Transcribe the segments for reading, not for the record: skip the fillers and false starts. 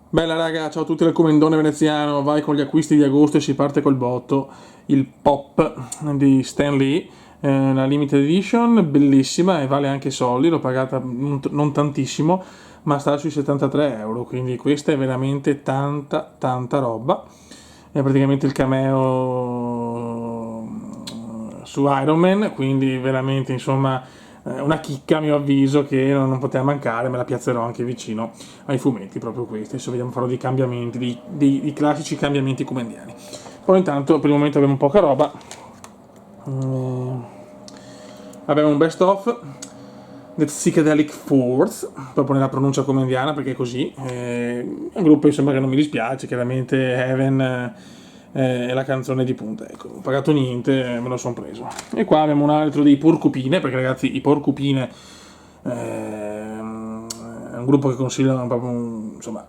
Bella raga, ciao a tutti dal Comendone veneziano, vai con gli acquisti di agosto e si parte col botto. Il Pop di Stan Lee, la limited edition, bellissima e vale anche soldi, l'ho pagata non tantissimo, ma sta sui 73 euro, quindi questa è veramente tanta tanta roba. È praticamente il cameo su Iron Man, quindi veramente insomma una chicca a mio avviso che non poteva mancare, me la piazzerò anche vicino ai fumetti, proprio questi. Adesso vediamo, farò dei cambiamenti, dei classici cambiamenti comendiani. Poi intanto per il momento abbiamo poca roba. Abbiamo un best of The Psychedelic Force, proprio nella pronuncia comendiana perché è così. È un gruppo insomma che non mi dispiace, chiaramente Heaven è la canzone di punta, ecco, ho pagato niente, me lo sono preso. E qua abbiamo un altro dei Porcupine, perché ragazzi i Porcupine è un gruppo che consiglio proprio, insomma,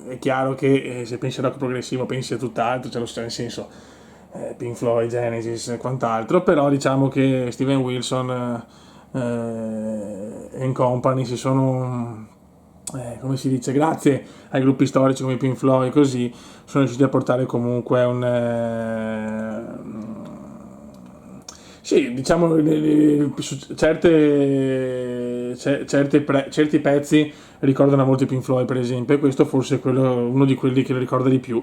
è chiaro che se pensi a rock progressivo pensi a tutt'altro, cioè nel senso Pink Floyd, Genesis e quant'altro, però diciamo che Steven Wilson e Company si sono, come si dice, grazie ai gruppi storici come Pink Floyd così, sono riusciti a portare comunque un... sì, diciamo, certi pezzi ricordano molto i Pink Floyd per esempio, e questo forse è uno di quelli che lo ricorda di più.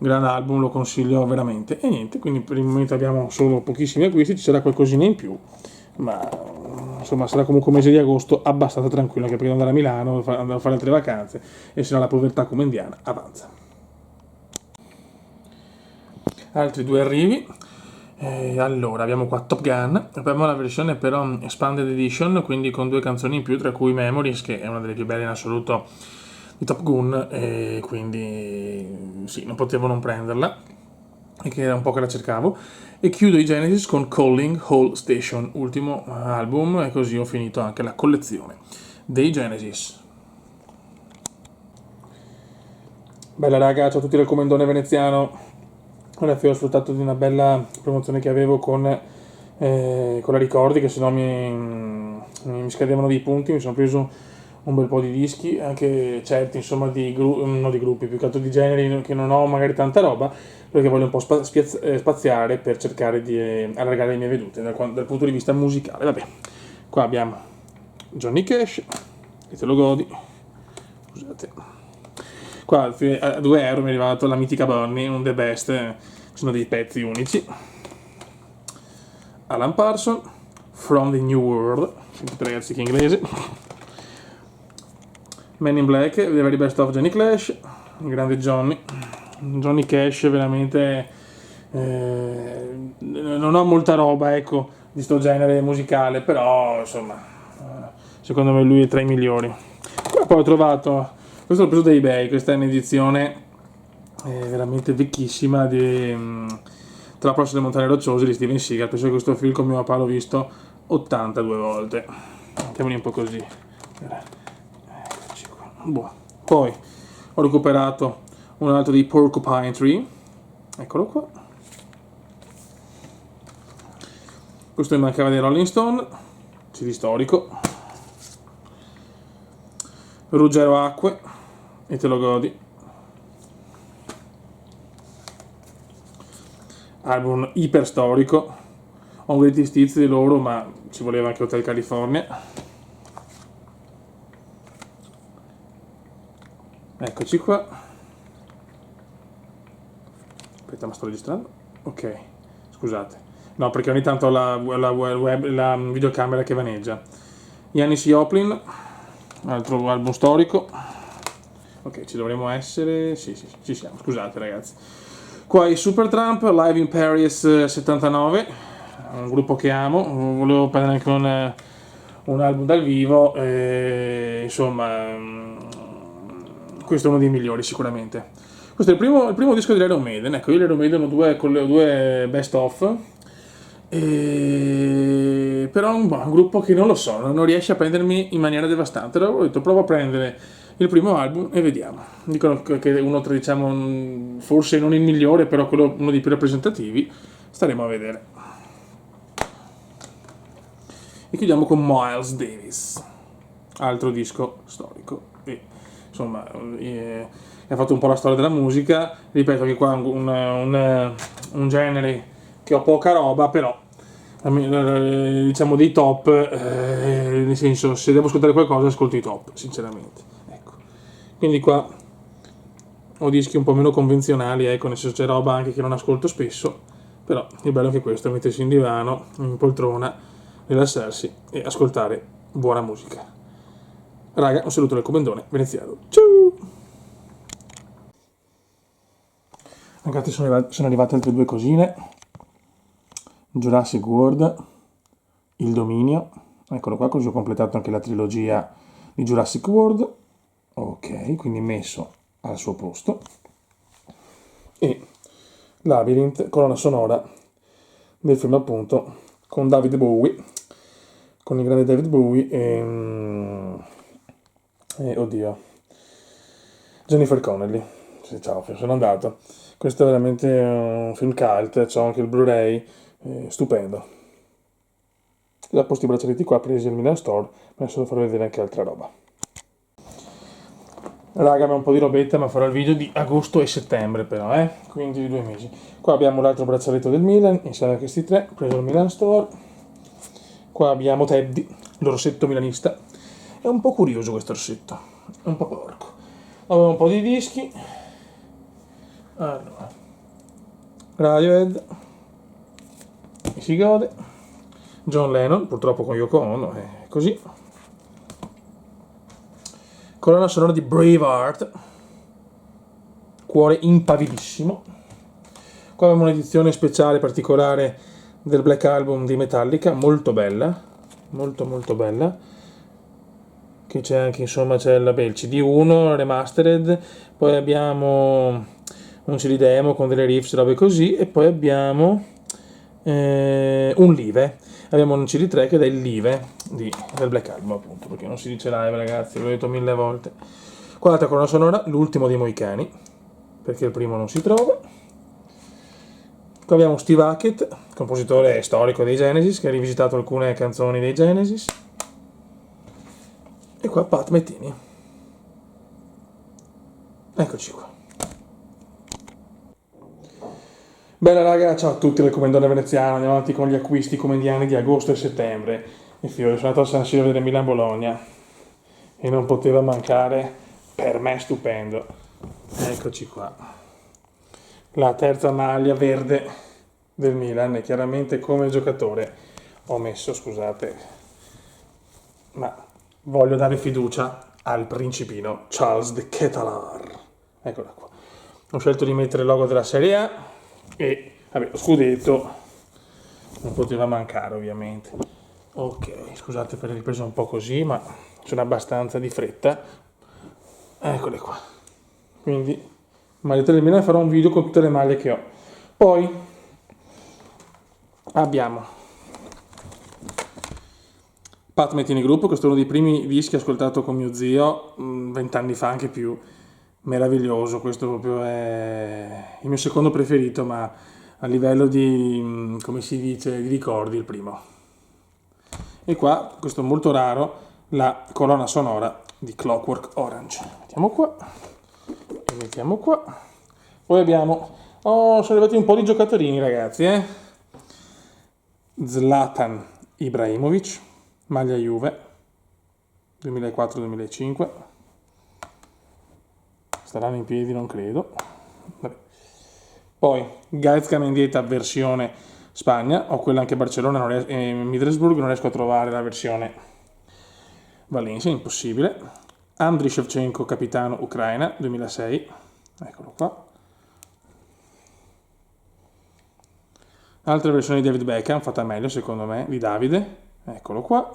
Gran album, lo consiglio veramente. E niente, quindi per il momento abbiamo solo pochissimi acquisti, ci sarà qualcosina in più, ma insomma sarà comunque un mese di agosto abbastanza tranquillo, anche perché devo andare a Milano, andare a fare altre vacanze, e se no la povertà comendiana avanza. Altri due arrivi. Allora, abbiamo qua Top Gun, abbiamo la versione però Expanded Edition, quindi con due canzoni in più, tra cui Memories, che è una delle più belle in assoluto di Top Gun, e quindi sì, non potevo non prenderla, e che era un po' che la cercavo. E chiudo i Genesis con Calling Hall Station, ultimo album, e così ho finito anche la collezione dei Genesis. Bella raga, ciao a tutti dal Comendone veneziano. Alla fine ho sfruttato di una bella promozione che avevo con la Ricordi, che sennò mi scadevano dei punti, mi sono preso un bel po' di dischi, anche certi insomma non di gruppi, più che altro di generi che non ho magari tanta roba, perché voglio un po' spaziare per cercare di allargare le mie vedute dal punto di vista musicale. Vabbè, qua abbiamo Johnny Cash, che te lo godi, scusate. Qua a 2 euro mi è arrivato la mitica Bonnie, un The Best, sono dei pezzi unici. Alan Parsons, From the New World, sentite ragazzi che inglese. Men in Black, The Very Best of Johnny Clash, il grande Johnny Cash veramente non ho molta roba ecco di sto genere musicale, però insomma secondo me lui è tra i migliori. Poi ho trovato, questo l'ho preso da eBay, questa è un'edizione veramente vecchissima tra la prossima delle montagne rocciose di Steven Seagal. Penso che questo film con mio papà l'ho visto 82 volte, mettiamoli un po' così. Eccoci qua. Boh. Poi ho recuperato un altro di Porcupine Tree, eccolo qua. Questo mi mancava dei Rolling Stone, CD storico. Ruggero Acque, e te lo godi. Album iper storico, ho un greatest hits di loro, ma ci voleva anche Hotel California. Eccoci qua. Aspetta, ma sto registrando? Ok, scusate. No, perché ogni tanto ho la videocamera che vaneggia. Janis Joplin, altro album storico. Ok, ci dovremmo essere. Sì, ci siamo, scusate ragazzi. Qua i Supertramp, Live in Paris 79, un gruppo che amo, volevo prendere anche un album dal vivo, insomma, questo è uno dei migliori sicuramente. Questo è il primo disco dell'Iron Maiden, ecco, io l'Iron Maiden ho due best of, però è un gruppo che non lo so, non riesce a prendermi in maniera devastante. Allora ho detto provo a prendere il primo album e vediamo. Dicono che è uno tra, diciamo, forse non il migliore, però uno dei più rappresentativi. Staremo a vedere. E chiudiamo con Miles Davis, altro disco storico. E insomma, ha fatto un po' la storia della musica. Ripeto che qua è un genere che ho poca roba, però diciamo dei top, nel senso, se devo ascoltare qualcosa ascolto i top, sinceramente, ecco. Quindi qua ho dischi un po' meno convenzionali, ecco, nel senso c'è roba anche che non ascolto spesso, però il bello è che questo è mettersi in divano, in poltrona, rilassarsi e ascoltare buona musica. Raga, un saluto dal comandone veneziano. Ciao! Ragazzi, sono arrivate altre due cosine. Jurassic World, Il Dominio. Eccolo qua, così ho completato anche la trilogia di Jurassic World. Ok, quindi messo al suo posto. E Labyrinth, colonna sonora del film appunto con David Bowie, con il grande David Bowie e oddio, Jennifer Connelly. Sì, ciao, sono andato. Questo è veramente un film cult, c'ho anche il Blu-ray, stupendo. Da posti braccialetti qua presi al Milan Store, adesso devo far vedere anche altra roba. Raga, abbiamo un po' di robetta, ma farò il video di agosto e settembre però, quindi 2 mesi. Qua abbiamo l'altro braccialetto del Milan, insieme a questi tre, preso al Milan Store. Qua abbiamo Teddy, l'orsetto milanista. È un po' curioso questo orsetto, è un po' porco. Abbiamo un po' di dischi. Allora, Radiohead, mi si gode. John Lennon, purtroppo con Yoko Ono, è così. Colonna sonora di Braveheart, cuore impavidissimo. Qua abbiamo un'edizione speciale particolare del Black Album di Metallica, molto bella, molto molto bella. Che c'è anche, insomma, c'è il CD1 remastered, poi abbiamo un CD demo con delle riffs, robe così, e poi abbiamo un live. Abbiamo un CD3 che è il live del Black Album, appunto, perché non si dice live, ragazzi, l'ho detto 1000 volte. Qua l'altra colonna sonora, l'ultimo dei Moicani, perché il primo non si trova. Qua abbiamo Steve Hackett, compositore storico dei Genesis, che ha rivisitato alcune canzoni dei Genesis. E qua Pat Metheny. Eccoci qua. Bella raga, ciao a tutti dal Comendone Veneziano, andiamo avanti con gli acquisti comediani di agosto e settembre. E fiori, sono andato a San Siro a vedere Milan-Bologna e non poteva mancare, per me stupendo. Eccoci qua. La terza maglia verde del Milan e chiaramente come giocatore ho messo, scusate, ma voglio dare fiducia al principino Charles de Ketelaere. Eccola qua. Ho scelto di mettere il logo della Serie A e vabbè, lo scudetto non poteva mancare ovviamente. Ok, scusate per le riprese un po' così, ma sono abbastanza di fretta. Eccole qua. Quindi maglietta del Milan, farò un video con tutte le maglie che ho. Poi abbiamo Pat Metheny Group, questo è uno dei primi dischi ascoltato con mio zio 20 anni fa, anche più. Meraviglioso, questo proprio è il mio secondo preferito, ma a livello di, come si dice, di ricordi il primo. E qua, questo è molto raro, la colonna sonora di Clockwork Orange. Mettiamo qua, e mettiamo qua. Poi abbiamo, sono arrivati un po' di giocatorini ragazzi, Zlatan Ibrahimovic, maglia Juve, 2004-2005. Staranno in piedi, non credo. Vabbè. Poi Gaizka Mendieta versione Spagna, ho quella anche Barcellona e Middlesbrough, non riesco a trovare la versione Valencia, impossibile. Andriy Shevchenko, capitano Ucraina, 2006, eccolo qua. Altra versione di David Beckham, fatta meglio secondo me, di Davide, eccolo qua.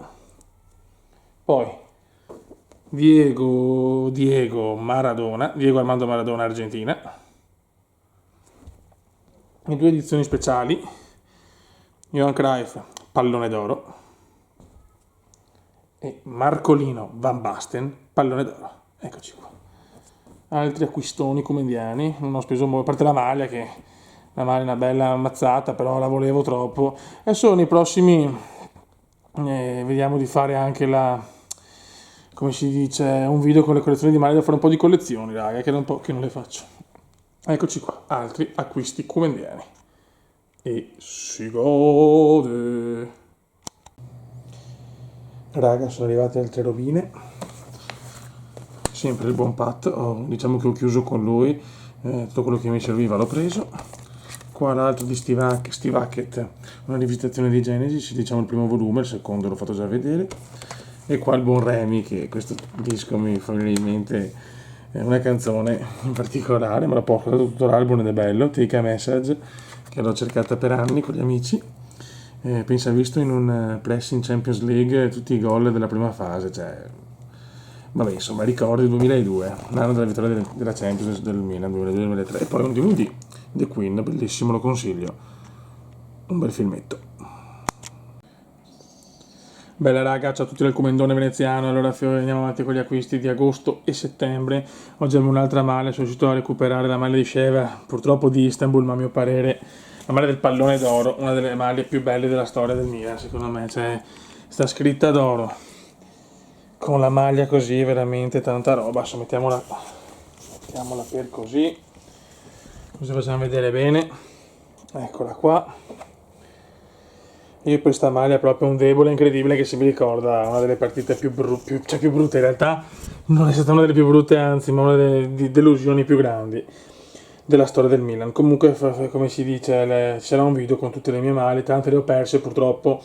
Poi Diego Armando Maradona, Argentina. E 2 edizioni speciali, Johan Cruyff, pallone d'oro, e Marcolino Van Basten, pallone d'oro. Eccoci qua. Altri acquistoni comendiani, non ho speso molto, a parte la maglia, che la maglia è una bella ammazzata, però la volevo troppo. Adesso nei prossimi vediamo di fare anche come si dice, un video con le collezioni di maglie, da fare un po' di collezioni, raga, che da un po' che non le faccio. Eccoci qua, altri acquisti comendiani. E si gode. Raga, sono arrivate altre robine. Sempre il buon Pat, diciamo che ho chiuso con lui, tutto quello che mi serviva l'ho preso. Qua l'altro di Steve Hackett, una rivisitazione di Genesis, diciamo il primo volume, il secondo l'ho fatto già vedere. E qua il buon Remy, che questo disco mi fa venire in mente una canzone in particolare, me la porto da tutto l'album ed è bello, Take a Message, che l'ho cercata per anni con gli amici. Penso ha visto in un pressing Champions League tutti i gol della prima fase, cioè vabbè, insomma, ricordo il 2002, l'anno della vittoria della Champions del Milan, 2002-2003, e poi un DVD, The Queen, bellissimo, lo consiglio, un bel filmetto. Bella raga, ciao a tutti dal Comendone Veneziano. Allora andiamo avanti con gli acquisti di agosto e settembre. Oggi abbiamo un'altra maglia, sono riuscito a recuperare la maglia di Sheva, purtroppo di Istanbul, ma a mio parere la maglia del pallone d'oro, una delle maglie più belle della storia del Milan, secondo me, cioè sta scritta d'oro, con la maglia così, veramente tanta roba. Adesso mettiamola per così facciamo vedere bene. Eccola qua. Io questa maglia è proprio un debole incredibile che si mi ricorda una delle partite più brutte in realtà non è stata una delle più brutte, anzi, ma una delle delusioni più grandi della storia del Milan. Comunque, come si dice, c'era un video con tutte le mie maglie, tante le ho perse purtroppo,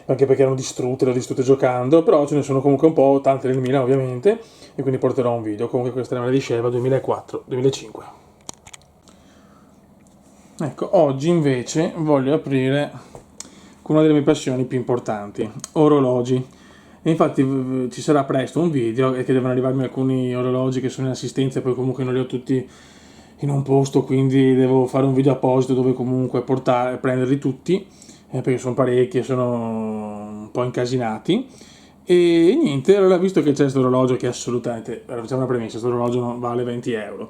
anche perché erano distrutte, le ho distrutte giocando, però ce ne sono comunque un po', tante del Milan ovviamente, e quindi porterò un video. Comunque questa è la maglia di Sheva 2004-2005. Ecco, oggi invece voglio aprire con una delle mie passioni più importanti, orologi. E infatti ci sarà presto un video e che devono arrivarmi alcuni orologi che sono in assistenza e poi comunque non li ho tutti in un posto, quindi devo fare un video apposito dove comunque prenderli tutti, perché sono parecchi e sono un po' incasinati. E niente, allora visto che c'è questo orologio che assolutamente, facciamo una premessa, questo orologio non vale 20 euro.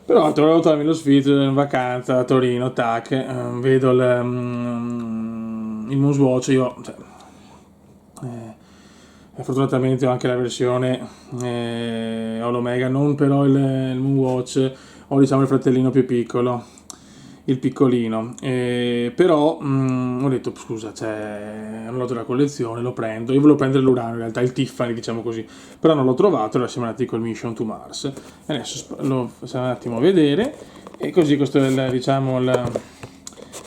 Però trovo trovarmi lo sfizio in vacanza a Torino, tac, vedo il Moonswatch, io cioè, fortunatamente ho anche la versione, ho l'Omega, non però il Moonwatch, ho diciamo il fratellino più piccolo, il piccolino, però ho detto scusa, c'è un orologio della collezione, lo prendo, io volevo prendere l'Urano in realtà, il Tiffany diciamo così, però non l'ho trovato, allora siamo andati col Mission to Mars, e adesso lo facciamo un attimo a vedere, e così questo è diciamo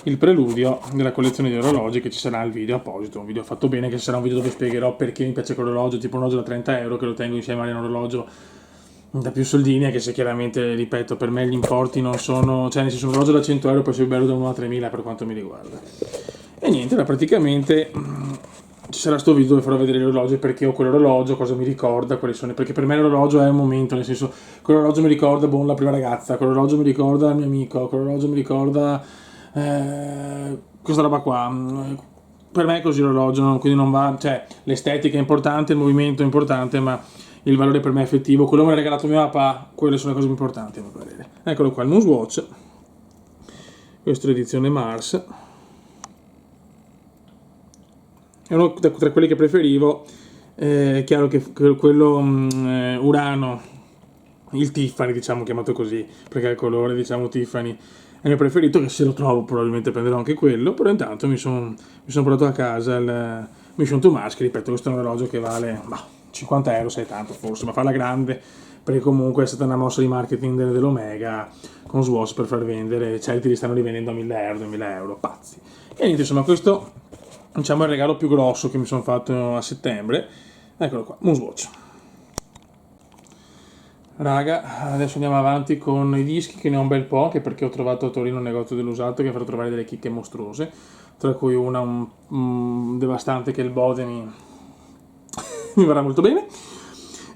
il preludio della collezione di orologi, che ci sarà il video apposito, un video fatto bene, che sarà un video dove spiegherò perché mi piace quell'orologio, tipo un orologio da 30 euro che lo tengo insieme a un orologio da più soldini, anche se chiaramente, ripeto, per me gli importi non sono, cioè nel senso un orologio da 100 euro può essere bello da 1 a 3000 per quanto mi riguarda. E niente, praticamente ci sarà sto video dove farò vedere l'orologio, perché ho quell'orologio, cosa mi ricorda, quali sono, perché per me l'orologio è un momento, nel senso quell'orologio mi ricorda la prima ragazza, quell'orologio mi ricorda il mio amico, quell'orologio mi ricorda questa roba qua. Per me è così l'orologio, quindi non va, cioè l'estetica è importante, il movimento è importante, ma il valore per me è effettivo. Quello me l'ha regalato mio papà, quelle sono le cose più importanti a mio parere. Eccolo qua, il Moonswatch, questa è l'edizione Mars, è uno tra quelli che preferivo. È chiaro che quello Urano, il Tiffany diciamo chiamato così perché il colore diciamo Tiffany è il mio preferito, che se lo trovo probabilmente prenderò anche quello, però intanto mi sono portato a casa il Mission to Mars, che ripeto questo è un orologio che vale 50 euro, se è tanto forse, ma farla grande, perché comunque è stata una mossa di marketing dell'Omega con Swatch per far vendere, certi li stanno rivendendo a 1000 euro, 2000 euro, pazzi. E niente, insomma questo diciamo è il regalo più grosso che mi sono fatto a settembre. Eccolo qua, Moonswatch. Raga, adesso andiamo avanti con i dischi, che ne ho un bel po', anche perché ho trovato a Torino un negozio dell'usato che ha fatto trovare delle chicche mostruose, tra cui una devastante che è il Bode mi verrà molto bene,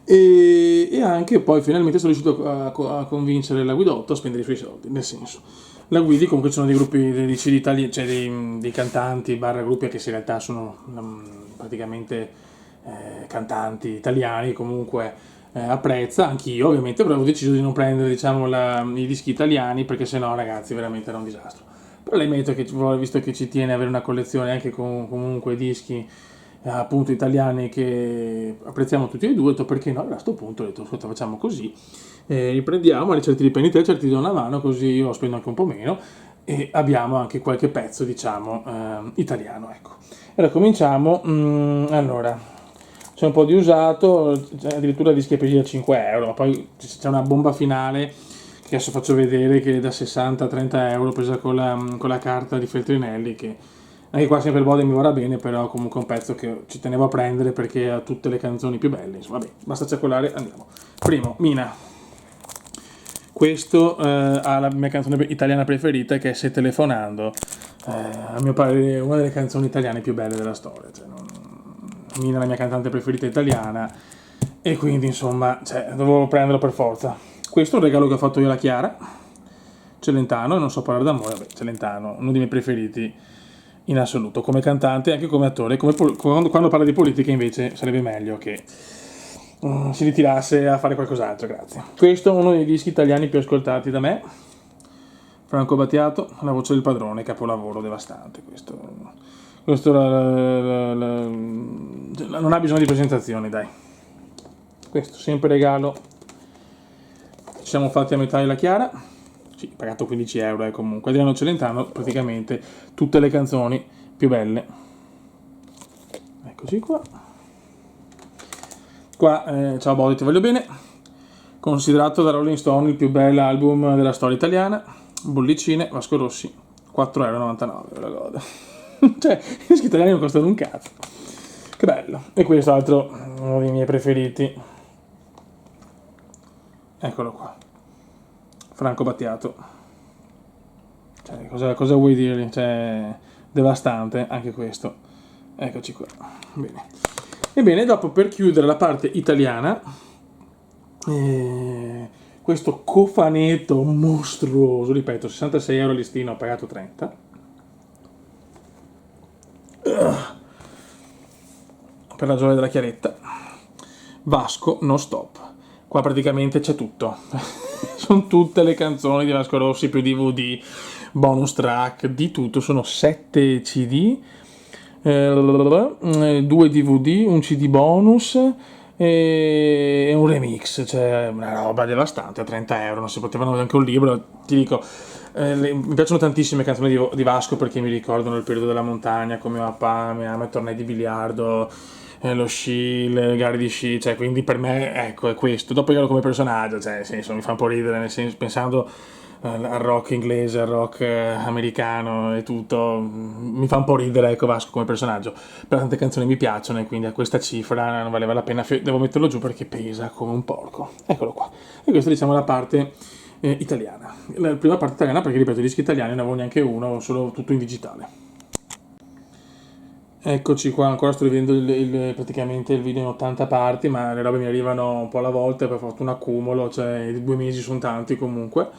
e anche poi finalmente sono riuscito a convincere la Guidotto a spendere i suoi soldi, nel senso, la Guidi comunque ci sono dei gruppi di italiani, cioè dei cantanti barra gruppi che in realtà sono praticamente cantanti italiani, comunque apprezza, anch'io ovviamente, però avevo deciso di non prendere diciamo i dischi italiani, perché sennò ragazzi veramente era un disastro. Però lei merita, che visto che ci tiene ad avere una collezione anche con comunque dischi appunto italiani che apprezziamo tutti e due, ho detto perché no, a questo punto ho detto ascolta facciamo così, riprendiamo, certi li prendi te, certi ti do una mano, così io spendo anche un po' meno e abbiamo anche qualche pezzo diciamo italiano, ecco. Allora cominciamo, allora c'è un po' di usato, addirittura dischi presi da 5 euro, ma poi c'è una bomba finale che adesso faccio vedere che è da 60 a 30 euro presa con la carta di Feltrinelli, che anche qua sempre il bode mi vorrà bene, però comunque è un pezzo che ci tenevo a prendere perché ha tutte le canzoni più belle, insomma vabbè, basta ciacolare, andiamo. Primo, Mina. Questo ha la mia canzone italiana preferita che è Se telefonando, a mio parere una delle canzoni italiane più belle della storia, cioè, Mina è la mia cantante preferita italiana e quindi insomma dovevo prenderlo per forza. Questo è un regalo che ho fatto io alla Chiara, Celentano, e non so parlare d'amore, vabbè, Celentano, uno dei miei preferiti in assoluto, come cantante e anche come attore. Quando parla di politica invece sarebbe meglio che si ritirasse a fare qualcos'altro, grazie. Questo è uno dei dischi italiani più ascoltati da me, Franco Battiato, La voce del padrone, capolavoro devastante. Questo non ha bisogno di presentazioni, dai. Questo sempre regalo, ci siamo fatti a metà della Chiara, sì, pagato 15 euro comunque, Adriano Celentano, praticamente tutte le canzoni più belle. Eccoci qua. Qua, ciao Bodi, ti voglio bene. Considerato da Rolling Stone il più bel album della storia italiana. Bollicine, Vasco Rossi, 4,99 euro, la godo. Cioè, i dischi italiani non costano un cazzo. Che bello. E quest'altro, uno dei miei preferiti. Eccolo qua. Franco Battiato. Cioè, cosa vuoi dirgli? Cioè, devastante anche questo. Eccoci qua. Bene. Ebbene, dopo per chiudere la parte italiana, questo cofanetto mostruoso, ripeto, 66 euro listino, ho pagato 30. Per la gioia della chiaretta. Vasco No Stop. Qua praticamente c'è tutto. Sono tutte le canzoni di Vasco Rossi, più DVD, bonus track, di tutto. Sono 7 CD, 2 DVD, un CD bonus e un remix. Cioè una roba devastante a 30 euro. Non si potevano anche un libro, ti dico. Mi piacciono tantissime canzoni di Vasco perché mi ricordano il periodo della montagna, come mio papà mi ama, i tornei di biliardo, lo sci, le gare di sci, cioè quindi per me ecco è questo. Dopo io come personaggio, cioè nel senso mi fa un po' ridere, nel senso, pensando al rock inglese, al rock americano e tutto, mi fa un po' ridere ecco Vasco come personaggio, però tante canzoni mi piacciono e quindi a questa cifra non valeva la pena, devo metterlo giù perché pesa come un porco. Eccolo qua. E questa diciamo la parte italiana. La prima parte italiana perché ripeto i dischi italiani non avevo neanche uno, solo tutto in digitale. Eccoci qua, ancora sto rivedendo praticamente il video in 80 parti, ma le robe mi arrivano un po' alla volta, poi ho fatto un accumulo, cioè i 2 mesi sono tanti comunque.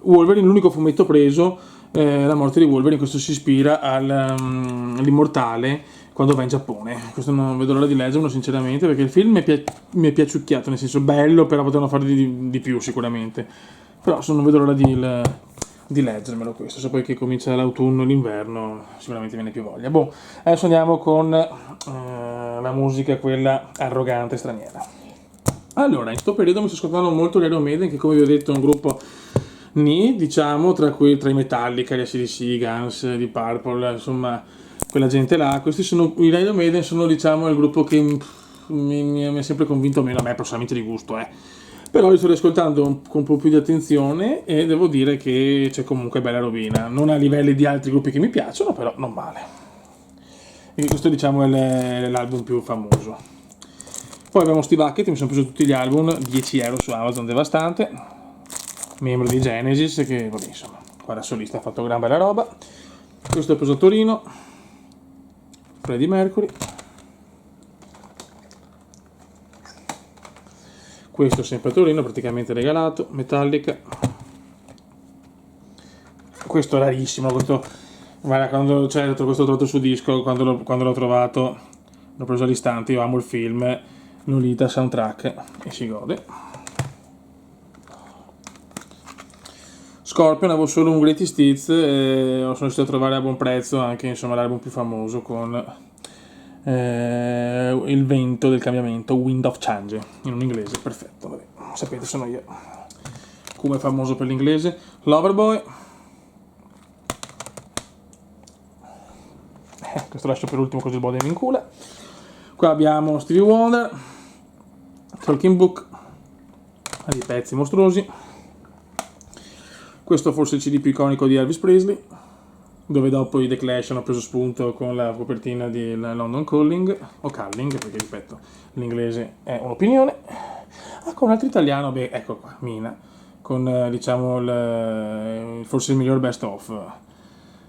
Wolverine, l'unico fumetto preso, la morte di Wolverine, questo si ispira all'immortale quando va in Giappone. Questo non vedo l'ora di leggerlo sinceramente perché il film mi è piaciucchiato, nel senso bello, però potevano fare di più sicuramente. Però non vedo l'ora di leggermelo questo, se poi che comincia l'autunno e l'inverno sicuramente viene più voglia. Boh, adesso andiamo con la musica quella arrogante straniera. Allora, in questo periodo mi sto ascoltando molto gli Iron Maiden, che come vi ho detto è un gruppo diciamo, tra i Metallica, gli AC/DC, i Guns, di Purple, insomma, quella gente là. I Iron Maiden sono, diciamo, il gruppo che mi ha sempre convinto meno, a me personalmente di gusto, Però li sto riascoltando con un po' più di attenzione e devo dire che c'è comunque bella rovina. Non a livelli di altri gruppi che mi piacciono, però non male. E questo diciamo è l'album più famoso. Poi abbiamo Steve Hackett, mi sono preso tutti gli album, 10 euro su Amazon, devastante. Membro di Genesis, che vabbè, insomma, qua da solista ha fatto gran bella roba. Questo è preso a Torino, Freddie Mercury. Questo sempre a Torino, praticamente regalato, Metallica. Questo è rarissimo, guarda, quando questo l'ho trovato su disco, quando l'ho trovato, l'ho preso all'istante, io amo il film, Lolita soundtrack e si gode. Scorpion avevo solo un Greatest Hits e sono riuscito a trovare a buon prezzo anche insomma l'album più famoso con il vento del cambiamento, Wind of Change, in un inglese perfetto, vabbè, sapete sono io come famoso per l'inglese. Loverboy, questo lascio per ultimo così il bode mi incula. Qua abbiamo Stevie Wonder, Talking Book, dei pezzi mostruosi. Questo forse il CD più iconico di Elvis Presley, dove dopo i The Clash hanno preso spunto con la copertina di London Calling, o Calling, perché ripeto, l'inglese è un'opinione. Ah, con un altro italiano, beh, ecco qua, Mina, con diciamo forse il miglior best of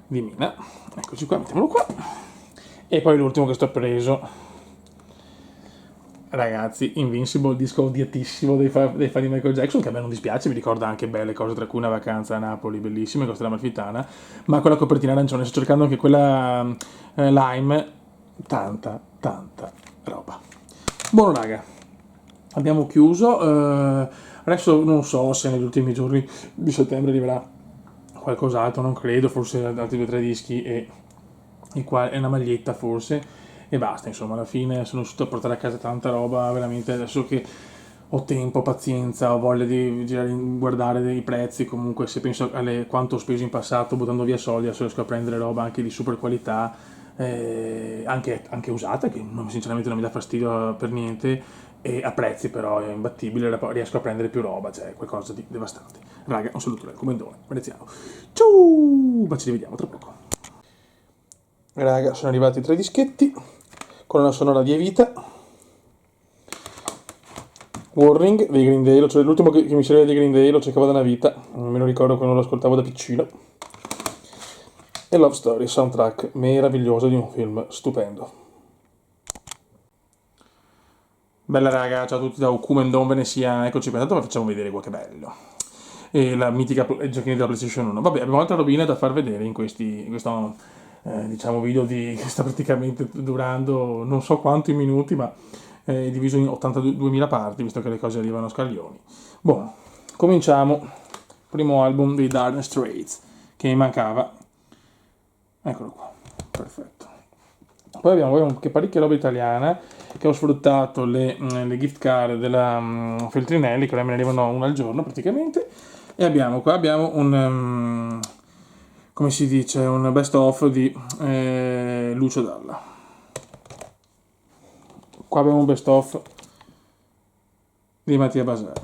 di Mina. Eccoci qua, mettiamolo qua. E poi l'ultimo che sto preso, ragazzi, Invincible, disco odiatissimo dei fan di Michael Jackson, che a me non dispiace, mi ricorda anche belle cose, tra cui una vacanza a Napoli bellissima, Costa dell'Amalfitana, ma quella copertina arancione, sto cercando anche quella lime, tanta roba. Buono raga, abbiamo chiuso, adesso non so se negli ultimi giorni di settembre arriverà qualcos'altro, non credo, forse altri 2 o 3 dischi e qua è una maglietta forse, e basta, insomma, alla fine sono riuscito a portare a casa tanta roba, veramente, adesso che ho tempo, pazienza, ho voglia di girare, guardare dei prezzi, comunque se penso a quanto ho speso in passato buttando via soldi, adesso riesco a prendere roba anche di super qualità, anche usata, che sinceramente non mi dà fastidio per niente, e a prezzi però è imbattibile, riesco a prendere più roba, cioè qualcosa di devastante. Raga, un saluto dal Comendone, Veneziano. Ciao! Ma ci rivediamo tra poco. Raga, sono arrivati 3 dischetti, colonna sonora di Evita, Warning dei Green Day, cioè l'ultimo che mi serviva dei Green Day, lo cercavo da una vita, me lo ricordo quando lo ascoltavo da piccino, e Love Story, soundtrack meraviglioso di un film stupendo. Bella raga, ciao a tutti da Ukumendon Veneziano, eccoci qua, intanto vi facciamo vedere qua che bello. E la mitica giochini della PlayStation 1. Vabbè, abbiamo altre robine da far vedere in questo diciamo video che sta praticamente durando non so quanti minuti, ma è diviso in 82.000 parti, visto che le cose arrivano a scaglioni. Buono, cominciamo. Primo album dei Dire Straits, che mi mancava. Eccolo qua, perfetto. Poi abbiamo anche parecchia roba italiana, che ho sfruttato le gift card della Feltrinelli, che ora me ne arrivano una al giorno praticamente. E abbiamo un, come si dice, un best of di Lucio Dalla. Qua abbiamo un best of di Mattia Basara.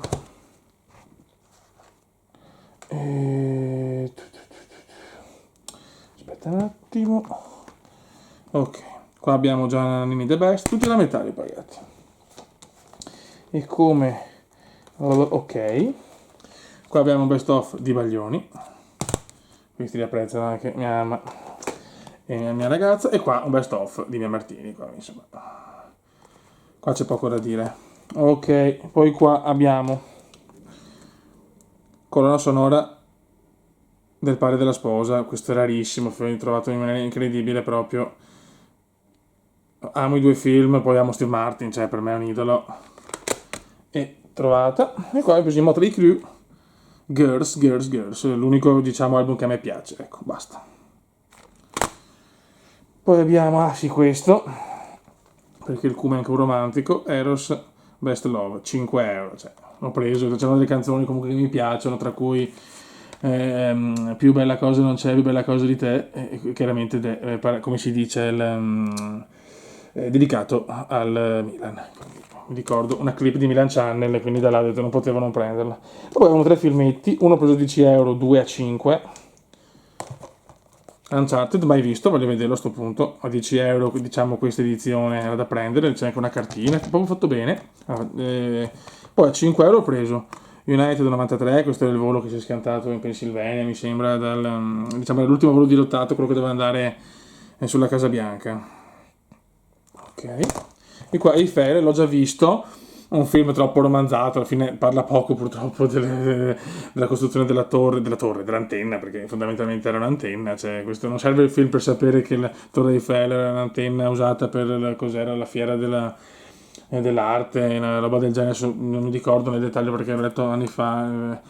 Aspetta un attimo. Ok, qua abbiamo già Nannini The Best, tutti da metà li pagati. E come... ok. Qua abbiamo un best of di Baglioni. Questi li apprezzano anche mia mamma e mia ragazza. E qua un best of di Mia Martini. Qua, insomma, qua c'è poco da dire. Ok, poi qua abbiamo colonna sonora del padre della sposa. Questo è rarissimo, l'ho trovato in maniera incredibile proprio. Amo i 2 film, poi amo Steve Martin, cioè per me è un idolo. E trovata. E qua ho preso in Motley Crue. Girls, l'unico diciamo album che a me piace, ecco, basta. Poi abbiamo, sì, questo, perché il Cume è anche un romantico, Eros Best Love, 5 euro, cioè, l'ho preso, c'erano delle canzoni comunque che mi piacciono, tra cui Più bella cosa non c'è, più bella cosa di te, chiaramente come si dice, dedicato al Milan. Mi ricordo una clip di Milan Channel, quindi da là ho detto non potevo non prenderla. Poi avevano 3 filmetti, uno preso 10 euro, 2 a 5. Uncharted, mai visto, voglio vederlo a sto punto. A 10 euro, diciamo, questa edizione era da prendere, c'è anche una cartina, è proprio fatto bene. Poi a 5 euro ho preso United 93, questo è il volo che si è schiantato in Pennsylvania, mi sembra, diciamo, dall'ultimo volo dirottato, quello che doveva andare sulla Casa Bianca. Ok. E qua Eiffel l'ho già visto, un film troppo romanzato, alla fine parla poco purtroppo della costruzione dell'antenna, perché fondamentalmente era un'antenna, cioè questo non serve il film per sapere che la Torre Eiffel era un'antenna usata per cos'era la fiera dell'arte, una roba del genere, non mi ricordo nel dettaglio perché l'ho letto anni fa,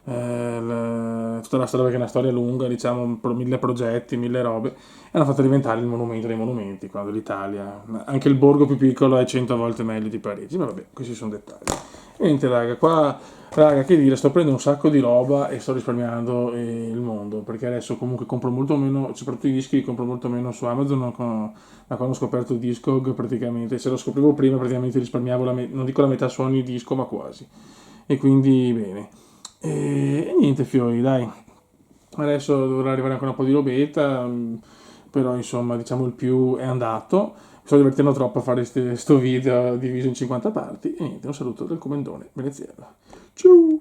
tutta la storia, perché è una storia lunga, diciamo, 1000 progetti, 1000 robe, e hanno fatto diventare il monumento dei monumenti, quando l'Italia, anche il borgo più piccolo è 100 volte meglio di Parigi, ma vabbè, questi sono dettagli. E niente raga, qua, raga, che dire, sto prendendo un sacco di roba e sto risparmiando il mondo, perché adesso comunque compro molto meno, soprattutto i dischi li compro molto meno su Amazon, da quando ho scoperto Discog praticamente, se lo scoprivo prima praticamente risparmiavo, non dico la metà su ogni disco, ma quasi. E quindi bene. E niente fiori, dai. Adesso dovrà arrivare ancora un po' di robetta, però insomma diciamo il più è andato. Mi sto divertendo troppo a fare questo video diviso in 50 parti. E niente, un saluto dal comandone veneziano. Ciao!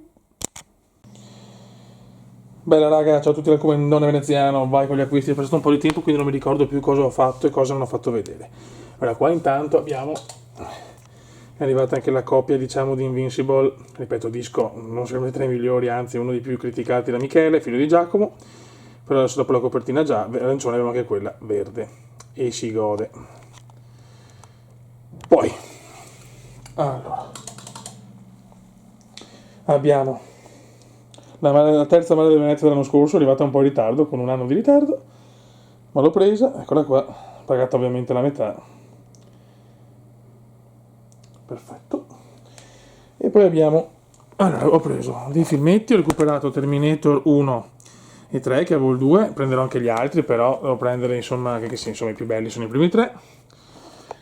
Bella raga, ciao a tutti dal comandone veneziano, vai con gli acquisti, è passato un po' di tempo quindi non mi ricordo più cosa ho fatto e cosa non ho fatto vedere. Allora qua intanto abbiamo, è arrivata anche la copia diciamo di Invincible, ripeto disco non sempre tra i migliori, anzi uno dei più criticati da Michele, figlio di Giacomo, però adesso dopo la copertina già, arancione abbiamo anche quella verde e si gode. Poi, allora, abbiamo la terza mano del Venezia dell'anno scorso, è arrivata un po' in ritardo, con un anno di ritardo, ma l'ho presa, eccola qua, pagata ovviamente la metà. Perfetto. E poi abbiamo, allora ho preso dei filmetti, ho recuperato Terminator 1 e 3, che avevo il 2, prenderò anche gli altri, però devo prendere insomma, che sì, insomma i più belli sono i primi 3,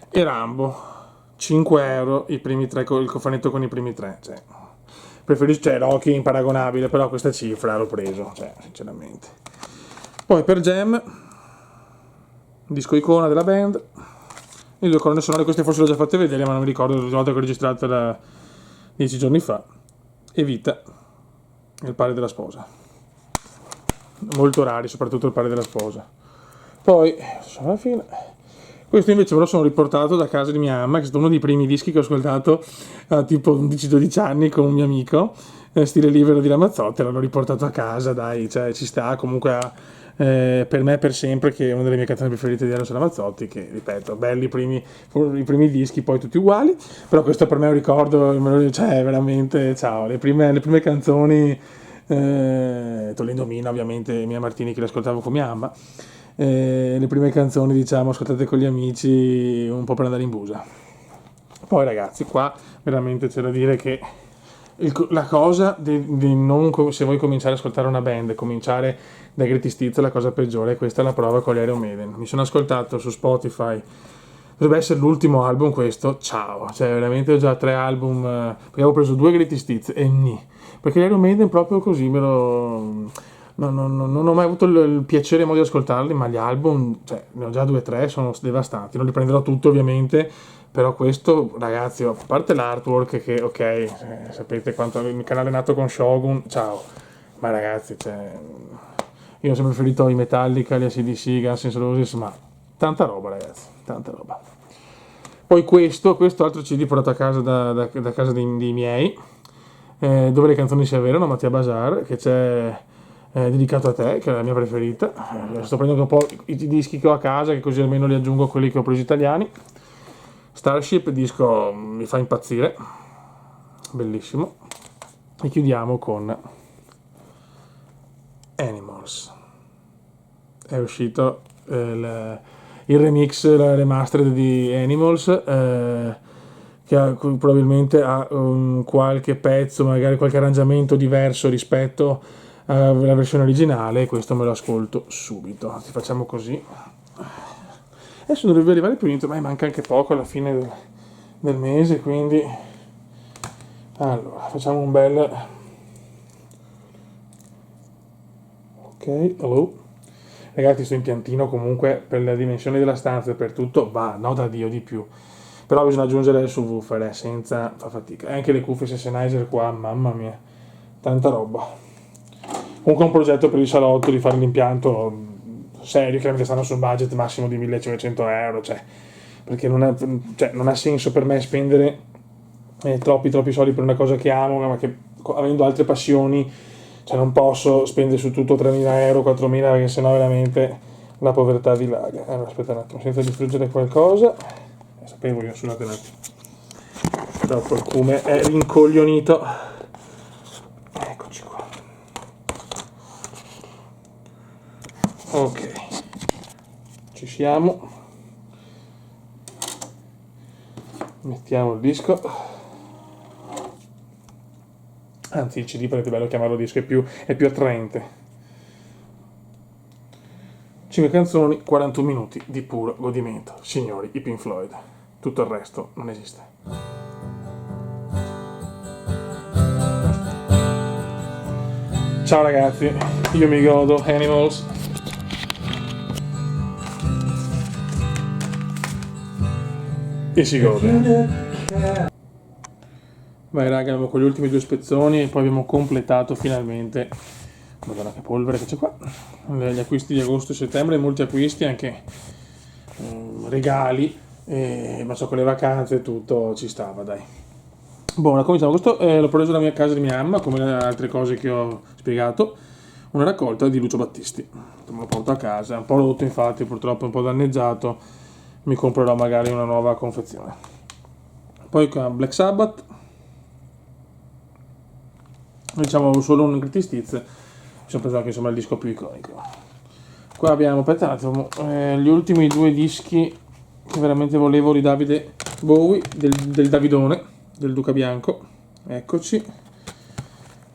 e Rambo, 5 euro i primi 3, il cofanetto con i primi 3, cioè, preferisco, cioè Rocky imparagonabile, però questa cifra l'ho preso, cioè, sinceramente. Poi per Gem, disco icona della band, le due colonne sonore, queste forse le ho già fatte vedere, ma non mi ricordo, l'ultima volta che ho registrato da 10 giorni fa, e Vita, il padre della sposa. Molto rari, soprattutto il padre della sposa. Poi, sono alla fine. Questo invece me lo sono riportato da casa di mia mamma, che è stato uno dei primi dischi che ho ascoltato a tipo 11-12 anni con un mio amico, stile libero di Ramazzotti, l'ho riportato a casa, dai, cioè ci sta, comunque per me per sempre, che è una delle mie canzoni preferite di Eros Ramazzotti, che ripeto, belli i primi dischi, poi tutti uguali, però questo per me è un ricordo, cioè veramente, ciao, le prime canzoni, togliendo Mina ovviamente, Mia Martini che le ascoltavo con mia mamma, le prime canzoni diciamo ascoltate con gli amici un po' per andare in busa. Poi ragazzi qua veramente c'è da dire che la cosa di non, se vuoi cominciare ad ascoltare una band, cominciare dai Greatest Hits è la cosa peggiore, questa è la prova con gli Iron Maiden. Mi sono ascoltato su Spotify, dovrebbe essere l'ultimo album questo, ciao, cioè veramente ho già 3 album, perché avevo preso 2 Greatest Hits e perché gli Iron Maiden proprio così non ho mai avuto il piacere e modo di ascoltarli, ma gli album, cioè, ne ho già 2 o 3, sono devastanti, non li prenderò tutti ovviamente, però questo, ragazzi, a parte l'artwork che, ok, sapete quanto il canale è nato con Shogun, ciao, ma ragazzi, cioè, io ho sempre preferito i Metallica, gli AC/DC, Guns N' Roses, ma tanta roba ragazzi, tanta roba. Poi questo altro CD portato a casa da casa dei miei, dove le canzoni si avverano, Mattia Bazar, che c'è dedicato a te, che è la mia preferita. Sto prendendo un po' i dischi che ho a casa, che così almeno li aggiungo a quelli che ho preso italiani. Starship, disco mi fa impazzire, bellissimo. E chiudiamo con Animals. È uscito il remix, la remastered di Animals, che probabilmente ha qualche pezzo, magari qualche arrangiamento diverso rispetto alla versione originale. Questo me lo ascolto subito. Facciamo così. Adesso dovrebbe arrivare più niente, ma manca anche poco alla fine del mese, quindi allora facciamo un bel ok, hello. Ragazzi, questo impiantino comunque per la dimensione della stanza e per tutto va, no da Dio di più. Però bisogna aggiungere il subwoofer, senza fa fatica. E anche le cuffie Sennheiser qua, mamma mia, tanta roba. Comunque è un progetto per il salotto di fare l'impianto serio, chiaramente stanno sul budget massimo di 1500 euro, cioè, perché non ha senso per me spendere troppi soldi per una cosa che amo, ma che avendo altre passioni, cioè non posso spendere su tutto 3.000 euro, 4.000, perché sennò veramente la povertà dilaga. Allora aspetta un attimo, senza distruggere qualcosa, sapevo io, scusate un attimo, dopo il cume è rincoglionito, eccoci qua. Ok, ci siamo, mettiamo il disco, anzi il CD, perché è bello chiamarlo disco, è più attraente. 5 canzoni, 41 minuti di puro godimento, signori, i Pink Floyd, tutto il resto non esiste. Ciao ragazzi, io mi godo Animals. E si gode. Vai raga, abbiamo con gli ultimi 2 spezzoni e poi abbiamo completato finalmente. Madonna che polvere che c'è qua. Gli acquisti di agosto e settembre, molti acquisti, anche regali, ma so con le vacanze tutto ci stava, dai. Buona, cominciamo. Questo l'ho preso dalla mia casa di mia mamma, come le altre cose che ho spiegato. Una raccolta di Lucio Battisti. Me lo porto a casa, è un po' rotto infatti, purtroppo un po' danneggiato. Mi comprerò magari una nuova confezione. Poi qua Black Sabbath. Diciamo solo un greatest hits. Mi sono preso anche insomma il disco più iconico. Qua abbiamo, aspetta un attimo, gli ultimi 2 dischi che veramente volevo di Davide Bowie, del Davidone, del Duca Bianco. Eccoci.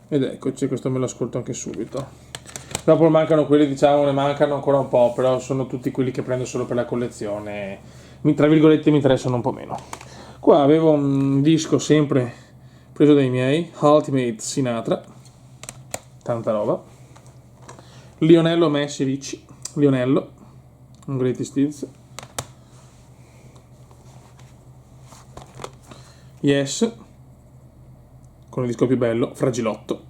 Ed eccoci, questo me lo ascolto anche subito. Dopo mancano quelli, diciamo, ne mancano ancora un po', però sono tutti quelli che prendo solo per la collezione. Tra virgolette mi interessano un po' meno. Qua avevo un disco sempre preso dai miei, Ultimate Sinatra, tanta roba. Lionello Messi Ricci, Lionello, un greatest hits. Yes, con il disco più bello, Fragilotto,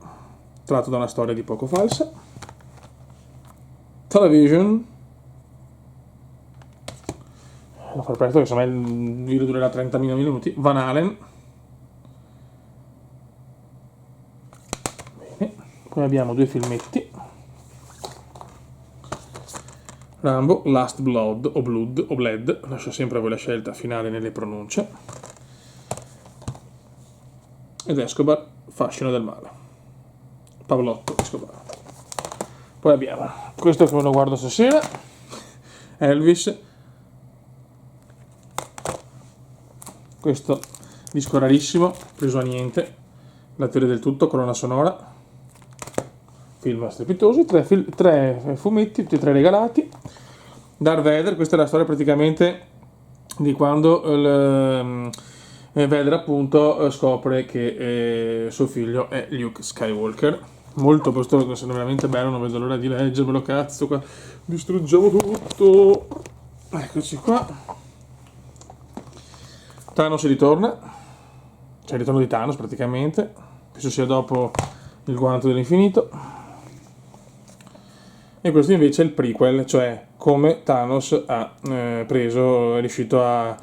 tratto da una storia di poco falsa. Television, lo farò presto che insomma il video durerà 30.000 minuti. Van Halen. Bene, poi abbiamo 2 filmetti. Rambo, Last Blood o Blood o Bled, lascio sempre a voi la scelta finale nelle pronunce. Ed Escobar, Fascino del male. Pavolotto Escobar. Poi abbiamo questo che me lo guardo stasera, Elvis. Questo disco rarissimo, preso a niente, La teoria del tutto, colonna sonora, film strepitosi, 3 fumetti, tutti e 3 regalati. Darth Vader, questa è la storia praticamente di quando Vader appunto scopre che suo figlio è Luke Skywalker. Molto, questo è veramente bello, non vedo l'ora di leggermelo, cazzo, qua distruggiamo tutto. Eccoci qua. Thanos ritorna, cioè il ritorno di Thanos praticamente, penso sia dopo il guanto dell'infinito. E questo invece è il prequel, cioè come Thanos è riuscito a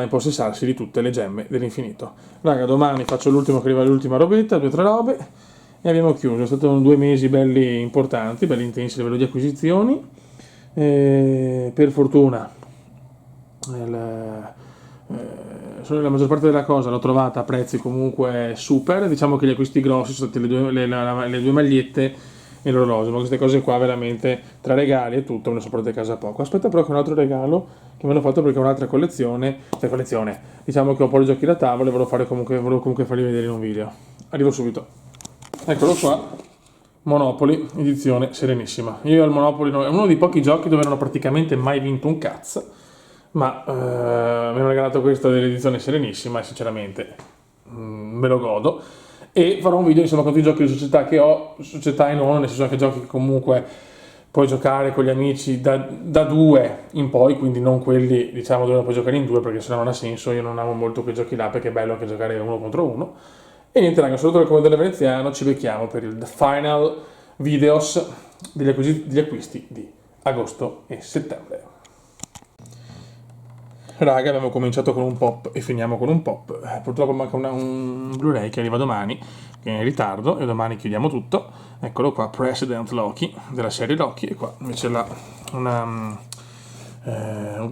impossessarsi di tutte le gemme dell'infinito. Raga, domani faccio l'ultimo che arriva l'ultima robetta, 2 o 3 robe, e abbiamo chiuso. È stato 2 mesi belli importanti, belli intensi a livello di acquisizioni. Per fortuna la maggior parte della cosa l'ho trovata a prezzi comunque super. Diciamo che gli acquisti grossi sono state le 2 magliette e l'orologio, ma queste cose qua veramente tra regali e tutto me ne sono portate a casa poco. Aspetta però che un altro regalo che mi hanno fatto, perché è un'altra collezione, diciamo che ho un po' di giochi da tavola e volevo comunque farli vedere in un video. Arrivo subito. Eccolo qua, Monopoly, edizione Serenissima. Io al Monopoly è uno dei pochi giochi dove non ho praticamente mai vinto un cazzo, ma mi hanno regalato questo dell'edizione Serenissima e sinceramente me lo godo. E farò un video insomma con tutti i giochi di società che ho, società e non, nel senso che giochi che comunque puoi giocare con gli amici da 2 in poi, quindi non quelli diciamo dove non puoi giocare in 2 perché sennò non ha senso. Io non amo molto quei giochi là perché è bello anche giocare 1 contro 1. E niente raga, saluto il comandante veneziano, ci becchiamo per il final videos degli acquisti di agosto e settembre. Raga, abbiamo cominciato con un pop e finiamo con un pop. Purtroppo manca un Blu-ray che arriva domani, che è in ritardo, e domani chiudiamo tutto. Eccolo qua, President Loki, della serie Loki, e qua invece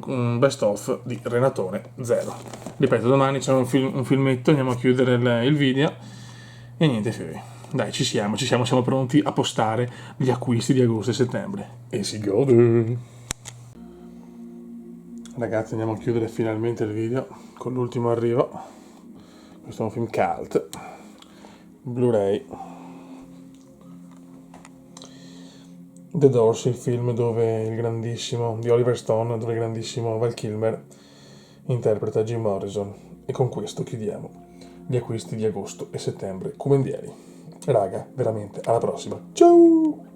un best of di Renatore 0. Ripeto, domani c'è un filmetto, andiamo a chiudere il video, e niente fiori. Dai, siamo pronti a postare gli acquisti di agosto e settembre. E si gode! Ragazzi, andiamo a chiudere finalmente il video con l'ultimo arrivo. Questo è un film cult, Blu-ray. The Doors, il film dove il grandissimo di Oliver Stone, dove il grandissimo Val Kilmer interpreta Jim Morrison. E con questo chiudiamo gli acquisti di agosto e settembre comendieri. Raga, veramente, alla prossima. Ciao!